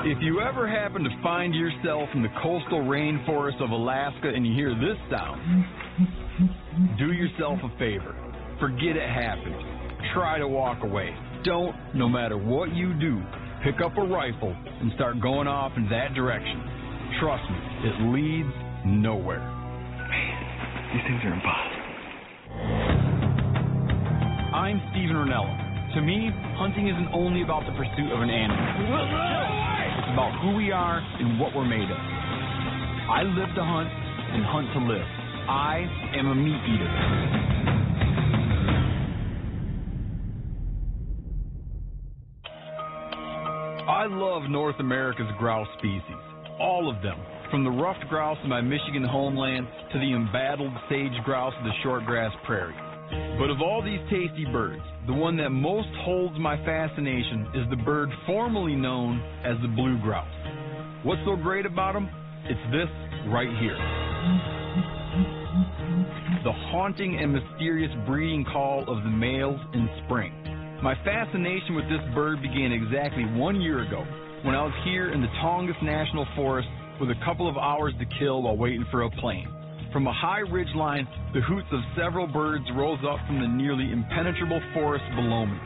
If you ever happen to find yourself in the coastal rainforest of Alaska and you hear this sound, do yourself a favor. Forget it happened. Try to walk away. Don't, no matter what you do, pick up a rifle and start going off in that direction. Trust me, it leads nowhere. Man, these things are impossible. I'm Steven Ranella. To me, hunting isn't only about the pursuit of an animal. It's about who we are and what we're made of. I live to hunt and hunt to live. I am a meat eater. I love North America's grouse species, all of them, from the ruffed grouse of my Michigan homeland to the embattled sage grouse of the shortgrass prairie. But of all these tasty birds, the one that most holds my fascination is the bird formerly known as the blue grouse. What's so great about him? It's this right here. The haunting and mysterious breeding call of the males in spring. My fascination with this bird began exactly 1 year ago when I was here in the Tongass National Forest with a couple of hours to kill while waiting for a plane. From a high ridge line, the hoots of several birds rose up from the nearly impenetrable forest below me.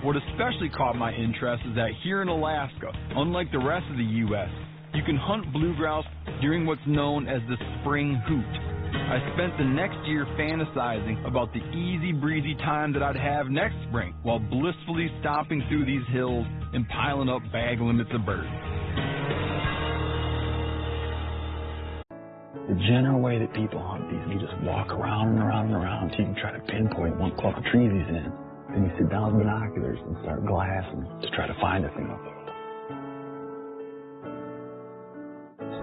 What especially caught my interest is that here in Alaska, unlike the rest of the U.S., you can hunt blue grouse during what's known as the spring hoot. I spent the next year fantasizing about the easy breezy time that I'd have next spring while blissfully stomping through these hills and piling up bag limits of birds. The general way that people hunt these, you just walk around and around and around until you can try to pinpoint what clump of trees he's in. Then you sit down with binoculars and start glassing to try to find a thing up there.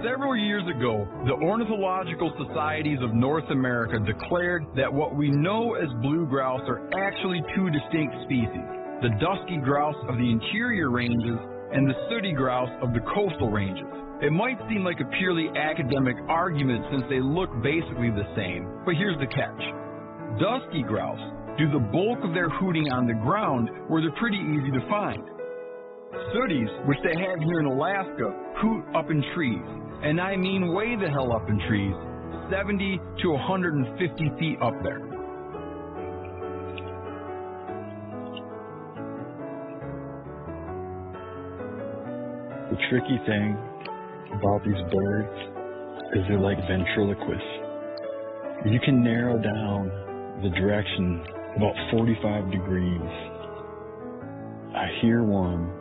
Several years ago, the Ornithological Societies of North America declared that what we know as blue grouse are actually two distinct species, the dusky grouse of the interior ranges and the sooty grouse of the coastal ranges. It might seem like a purely academic argument since they look basically the same, but here's the catch. Dusky grouse do the bulk of their hooting on the ground where they're pretty easy to find. Sooties, which they have here in Alaska, hoot up in trees, and I mean way the hell up in trees, 70 to 150 feet up there. The tricky thing about these birds is they're like ventriloquists. You can narrow down the direction about 45 degrees. I hear one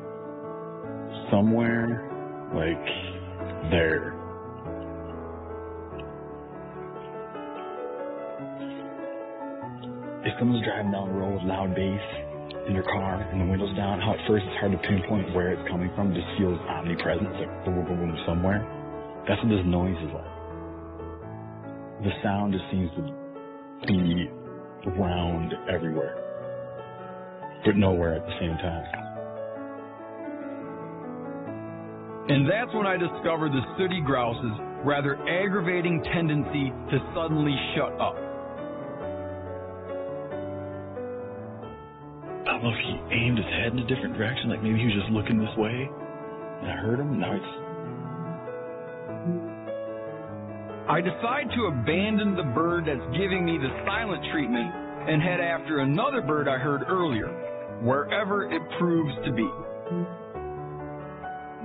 somewhere like there. If someone's driving down the road with loud bass in your car and the windows down, how at first it's hard to pinpoint where it's coming from, it just feels omnipresent. It's like boom, boom, boom, boom, somewhere. That's what this noise is like. The sound just seems to be around everywhere, but nowhere at the same time. And that's when I discovered the sooty grouse's rather aggravating tendency to suddenly shut up. I don't know if he aimed his head in a different direction, like maybe he was just looking this way, and I heard him, now it's... I decide to abandon the bird that's giving me the silent treatment and head after another bird I heard earlier, wherever it proves to be.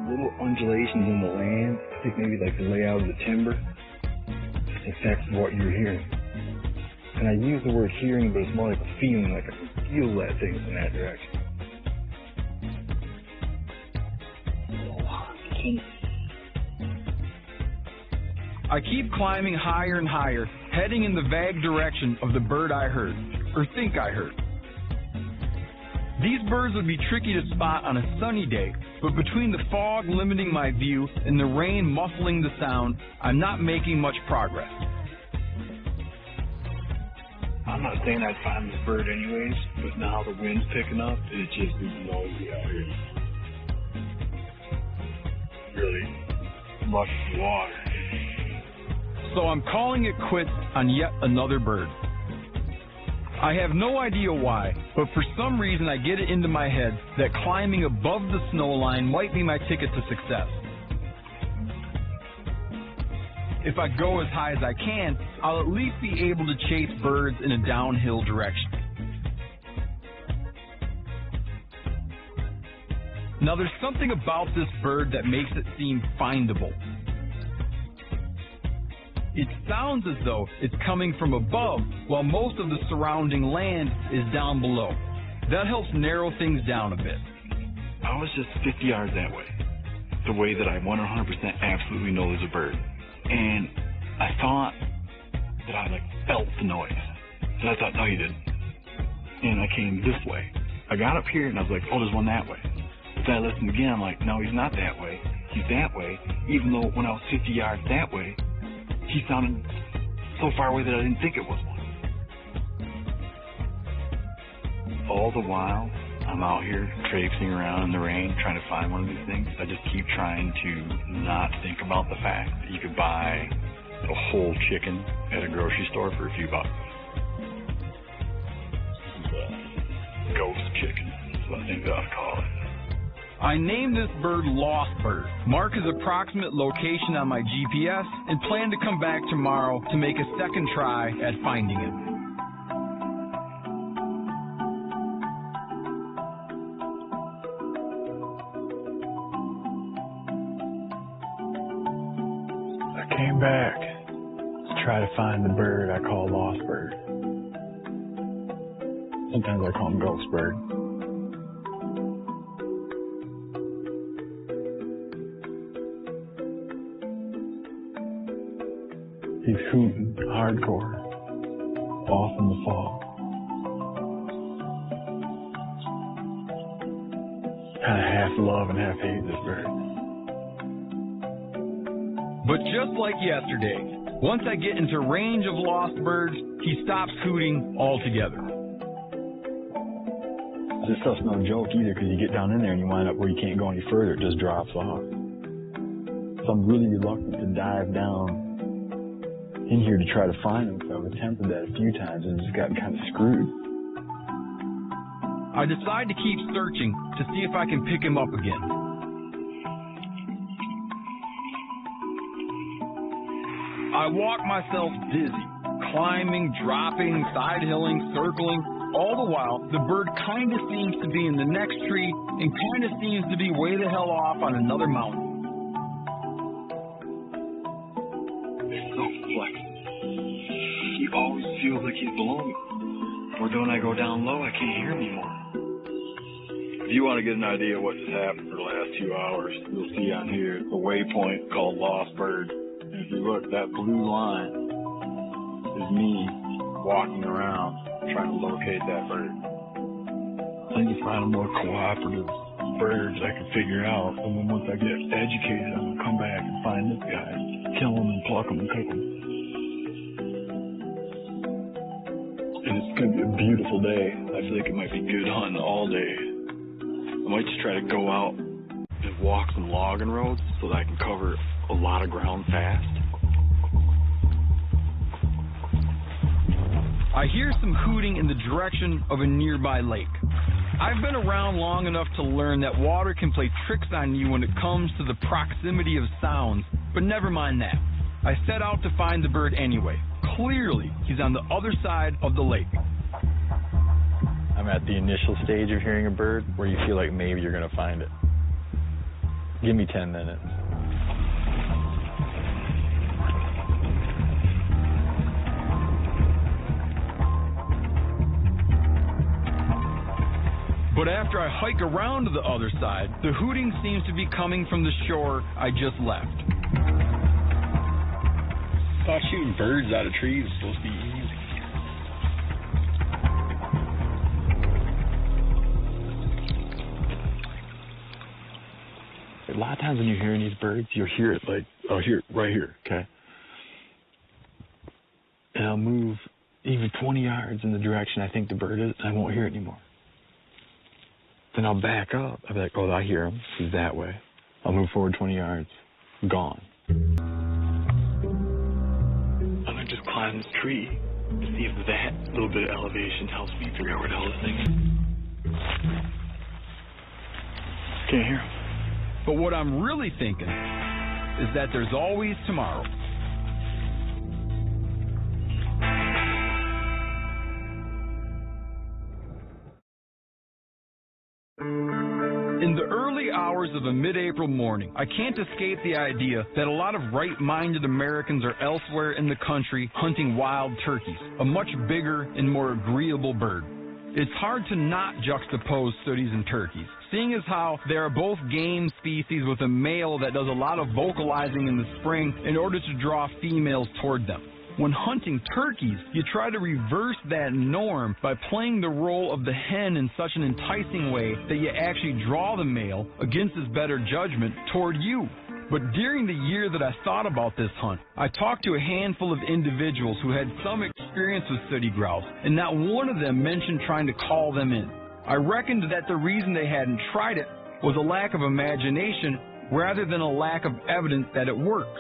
Little undulations in the land, I think maybe like the layout of the timber, just affects what you're hearing. And I use the word hearing, but it's more like a feeling, like I can feel that thing in that direction. I keep climbing higher and higher, heading in the vague direction of the bird I heard, or think I heard. These birds would be tricky to spot on a sunny day, but between the fog limiting my view and the rain muffling the sound, I'm not making much progress. I'm not saying I'd find this bird anyways, but now the wind's picking up, and it just is noisy out here. Really much water. So I'm calling it quits on yet another bird. I have no idea why, but for some reason I get it into my head that climbing above the snow line might be my ticket to success. If I go as high as I can, I'll at least be able to chase birds in a downhill direction. Now there's something about this bird that makes it seem findable. It sounds as though it's coming from above, while most of the surrounding land is down below. That helps narrow things down a bit. I was just 50 yards that way, the way that I 100% absolutely know there's a bird. And I thought that I felt the noise. So I thought, no, you didn't. And I came this way. I got up here and I was like, oh, there's one that way. But then I listened again, I'm like, no, he's not that way. He's that way. Even though when I was 50 yards that way, he sounded so far away that I didn't think it was one. All the while, I'm out here traipsing around in the rain trying to find one of these things. I just keep trying to not think about the fact that you could buy a whole chicken at a grocery store for a few bucks. This is a ghost chicken, is what I think they ought to call it. I named this bird Lost Bird, mark his approximate location on my GPS, and plan to come back tomorrow to make a second try at finding him. I came back to try to find the bird I call Lost Bird. Sometimes I call him Ghost Bird. He's hooting hardcore off in the fall. Kind of half love and half hate this bird. But just like yesterday, once I get into range of lost birds, he stops hooting altogether. This stuff's no joke either, because you get down in there and you wind up where you can't go any further. It just drops off. So I'm really reluctant to dive down in here to try to find them. So I've attempted that a few times and just gotten kind of screwed. I decide to keep searching to see if I can pick him up again. I walk myself dizzy, climbing, dropping, side-hilling, circling. All the while, the bird kind of seems to be in the next tree and kind of seems to be way the hell off on another mountain. It's so flexible. He always feels like he's below me. Or when I go down low, I can't hear him anymore. If you want to get an idea of what just happened for the last 2 hours, you'll see on here a waypoint called Lost Bird. And if you look, that blue line is me walking around trying to locate that bird. I need to find a more cooperative bird that I can figure out. And then once I get educated, I'm going to come back and find this guy, kill him and pluck him and cook him. And it's going to be a beautiful day. I feel like it might be good hunting all day. I might just try to go out and walk some logging roads so that I can cover a lot of ground fast. I hear some hooting in the direction of a nearby lake. I've been around long enough to learn that water can play tricks on you when it comes to the proximity of sounds, but never mind that. I set out to find the bird anyway. Clearly, he's on the other side of the lake. I'm at the initial stage of hearing a bird where you feel like maybe you're going to find it. Give me 10 minutes. But after I hike around to the other side, the hooting seems to be coming from the shore I just left. I thought shooting birds out of trees was supposed to be easy. A lot of times when you're hearing these birds, you'll hear it like, oh, here, right here, okay? And I'll move even 20 yards in the direction I think the bird is, and I won't hear it anymore. Then I'll back up. I'll be like, oh, I hear him. He's that way. I'll move forward 20 yards. Gone. And I just climb this tree See if that little bit of elevation helps me figure out where the hell this thing is. Can't hear him. But what I'm really thinking is that there's always tomorrow. In the early hours of a mid-April morning, I can't escape the idea that a lot of right-minded Americans are elsewhere in the country hunting wild turkeys, a much bigger and more agreeable bird. It's hard to not juxtapose sooties and turkeys, seeing as how they are both game species with a male that does a lot of vocalizing in the spring in order to draw females toward them. When hunting turkeys, you try to reverse that norm by playing the role of the hen in such an enticing way that you actually draw the male, against his better judgment, toward you. But during the year that I thought about this hunt, I talked to a handful of individuals who had some experience with sooty grouse, and not one of them mentioned trying to call them in. I reckoned that the reason they hadn't tried it was a lack of imagination rather than a lack of evidence that it works.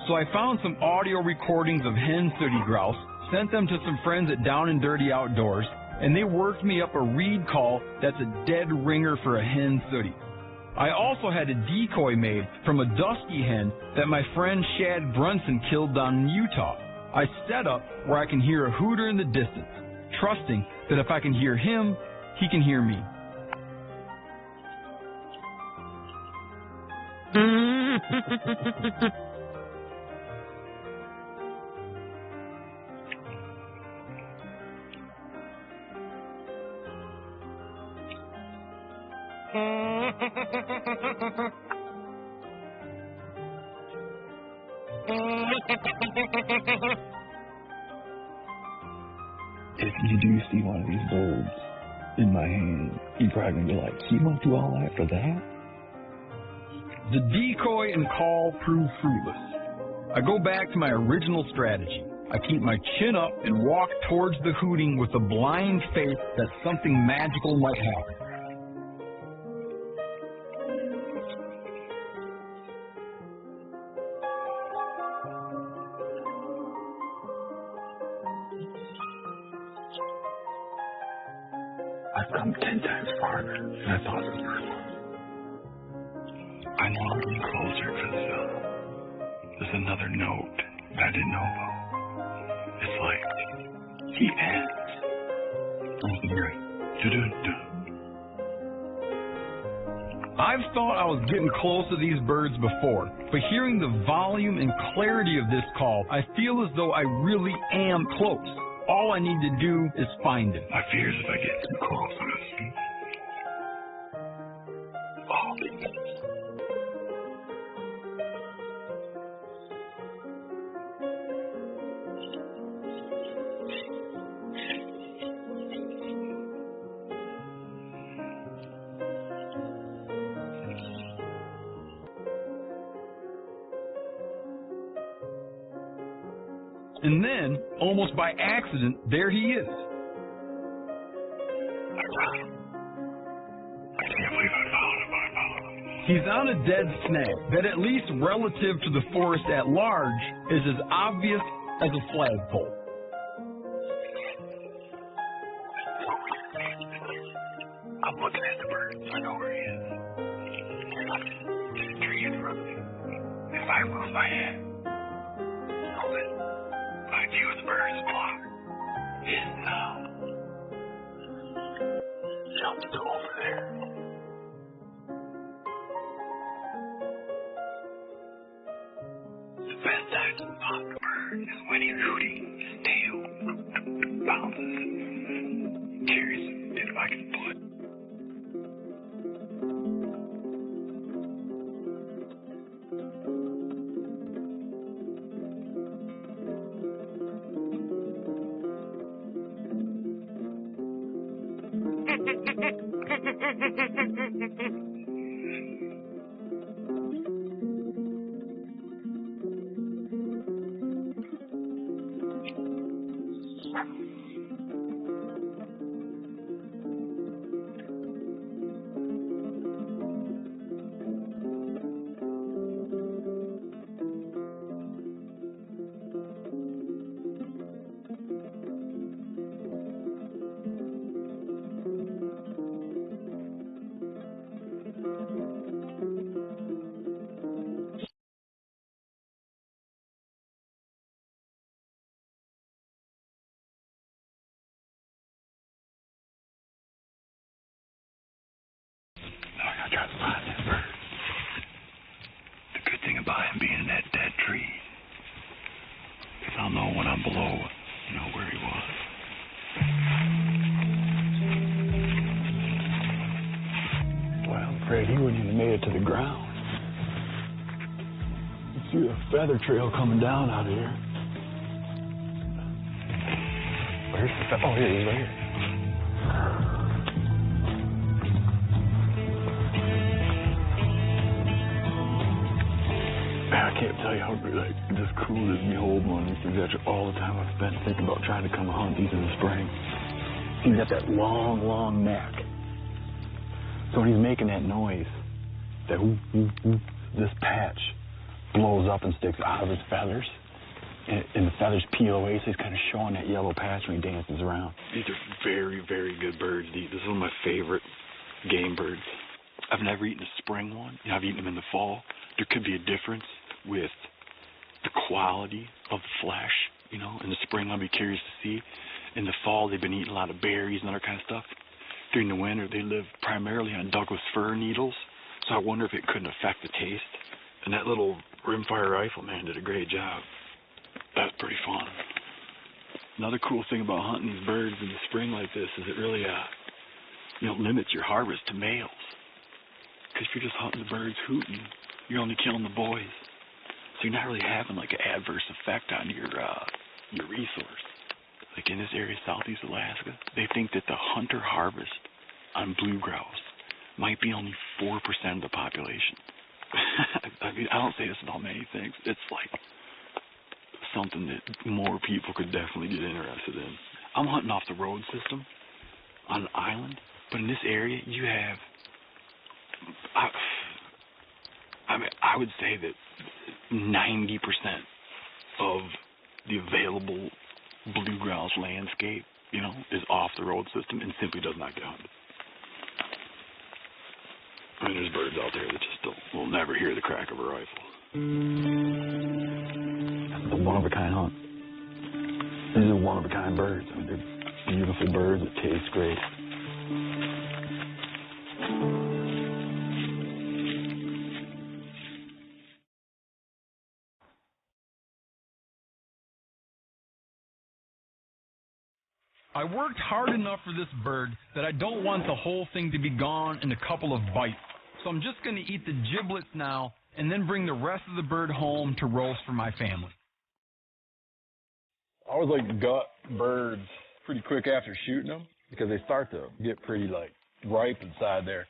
So I found some audio recordings of hen sooty grouse, sent them to some friends at Down and Dirty Outdoors, and they worked me up a reed call that's a dead ringer for a hen sooty. I also had a decoy made from a dusky hen that my friend Shad Brunson killed down in Utah. I set up where I can hear a hooter in the distance, trusting that if I can hear him, he can hear me. If you do see one of these birds in my hand, you're probably going to be like, he went through all that for that? The decoy and call proved fruitless. I go back to my original strategy. I keep my chin up and walk towards the hooting with a blind faith that something magical might happen. I've come 10 times farther than I thought this bird was. I know I'm getting closer because there's another note that I didn't know about. It's like he ends. I've thought I was getting close to these birds before, but hearing the volume and clarity of this call, I feel as though I really am close. All I need to do is find him. My fear is if I get too close, I'm going to see. And then, almost by accident, there he is. He's on a dead snag that, at least relative to the forest at large, is as obvious as a flagpole. I'm looking at the bird, so I know where he is. There's a tree in front of me. If I move my head, know that my view of the bird is blocked. His jumped over there. The best time to spot the bird is when he's hooting, his tail bounces, carries his like his foot. gotta find that bird. The good thing about him being in that dead tree is I'll know when I'm below, where he was. Boy, I'm afraid he wouldn't even made it to the ground. You see a feather trail coming down out of here. Where's the feather? Oh, here he is, right here. I can't tell you how just cool it is to be holding one of these things after all the time I've spent thinking about trying to come hunt these in the spring. He's got that long, long neck. So when he's making that noise, that whoop, whoop, whoop, this patch blows up and sticks out of his feathers. And the feathers peel away, so he's kind of showing that yellow patch when he dances around. These are very, very good birds to eat. This is one of my favorite game birds. I've never eaten a spring one. I've eaten them in the fall. There could be a difference with the quality of the flesh, In the spring, I'll be curious to see. In the fall, they've been eating a lot of berries and other kind of stuff. During the winter, they live primarily on Douglas fir needles, so I wonder if it couldn't affect the taste. And that little rimfire rifle man did a great job. That's pretty fun. Another cool thing about hunting these birds in the spring like this is it really limits your harvest to males. Because if you're just hunting the birds hooting, you're only killing the boys. So you're not really having an adverse effect on your resource. Like in this area, southeast Alaska, they think that the hunter harvest on blue grouse might be only 4% of the population. I mean, I don't say this about many things. It's something that more people could definitely get interested in. I'm hunting off the road system on an island, but in this area, you have, I would say that 90% of the available blue grouse landscape, is off the road system and simply does not get hunted. I mean, there's birds out there that just will never hear the crack of a rifle. That's a one-of-a-kind hunt. These are one-of-a-kind birds. I mean, they're beautiful birds that taste great. I worked hard enough for this bird that I don't want the whole thing to be gone in a couple of bites. So I'm just going to eat the giblets now and then bring the rest of the bird home to roast for my family. I always like to gut birds pretty quick after shooting them because they start to get pretty ripe inside there.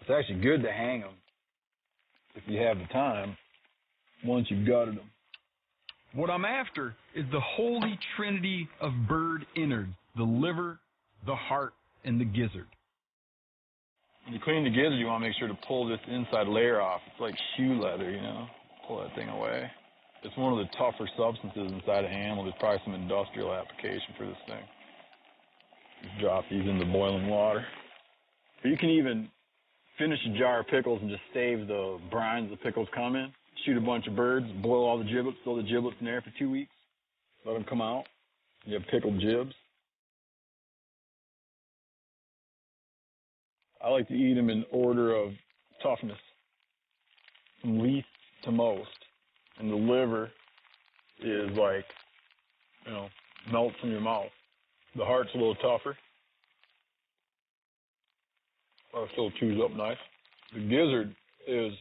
It's actually good to hang them if you have the time once you've gutted them. What I'm after is the holy trinity of bird innards, the liver, the heart, and the gizzard. When you clean the gizzard, you want to make sure to pull this inside layer off. It's like shoe leather, Pull that thing away. It's one of the tougher substances inside an animal. There's probably some industrial application for this thing. Just drop these into boiling water. Or you can even finish a jar of pickles and just save the brines the pickles come in. Shoot a bunch of birds, boil all the giblets, throw the giblets in there for 2 weeks, let them come out. You have pickled jibs. I like to eat them in order of toughness, from least to most. And the liver is melts from your mouth. The heart's a little tougher. But it still chews up nice. The gizzard is,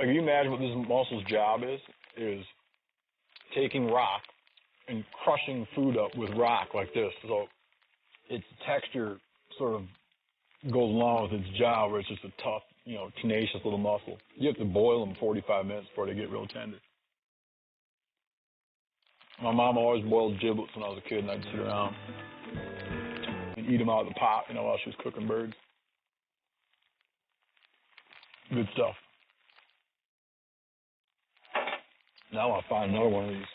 can you imagine what this muscle's job is taking rock and crushing food up with rock like this. So its texture sort of goes along with its jaw, where it's just a tough, tenacious little muscle. You have to boil them 45 minutes before they get real tender. My mom always boiled giblets when I was a kid, and I'd sit around and eat them out of the pot, while she was cooking birds. Good stuff. Now I'll find another one of these.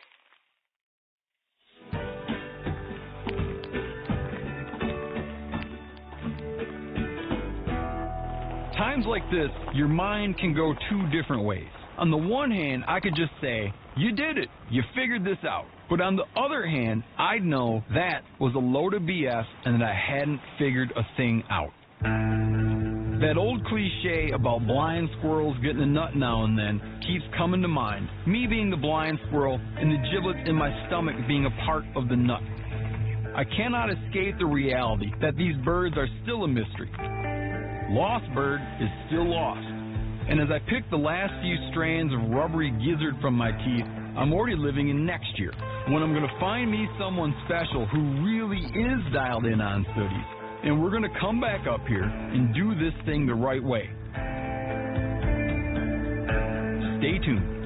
Times like this, your mind can go two different ways. On the one hand, I could just say, you did it, you figured this out. But on the other hand, I'd know that was a load of BS and that I hadn't figured a thing out. That old cliche about blind squirrels getting a nut now and then keeps coming to mind, me being the blind squirrel and the giblets in my stomach being a part of the nut. I cannot escape the reality that these birds are still a mystery. Lost bird is still lost. And as I pick the last few strands of rubbery gizzard from my teeth, I'm already living in next year, when I'm going to find me someone special who really is dialed in on studies. And we're going to come back up here and do this thing the right way. Stay tuned.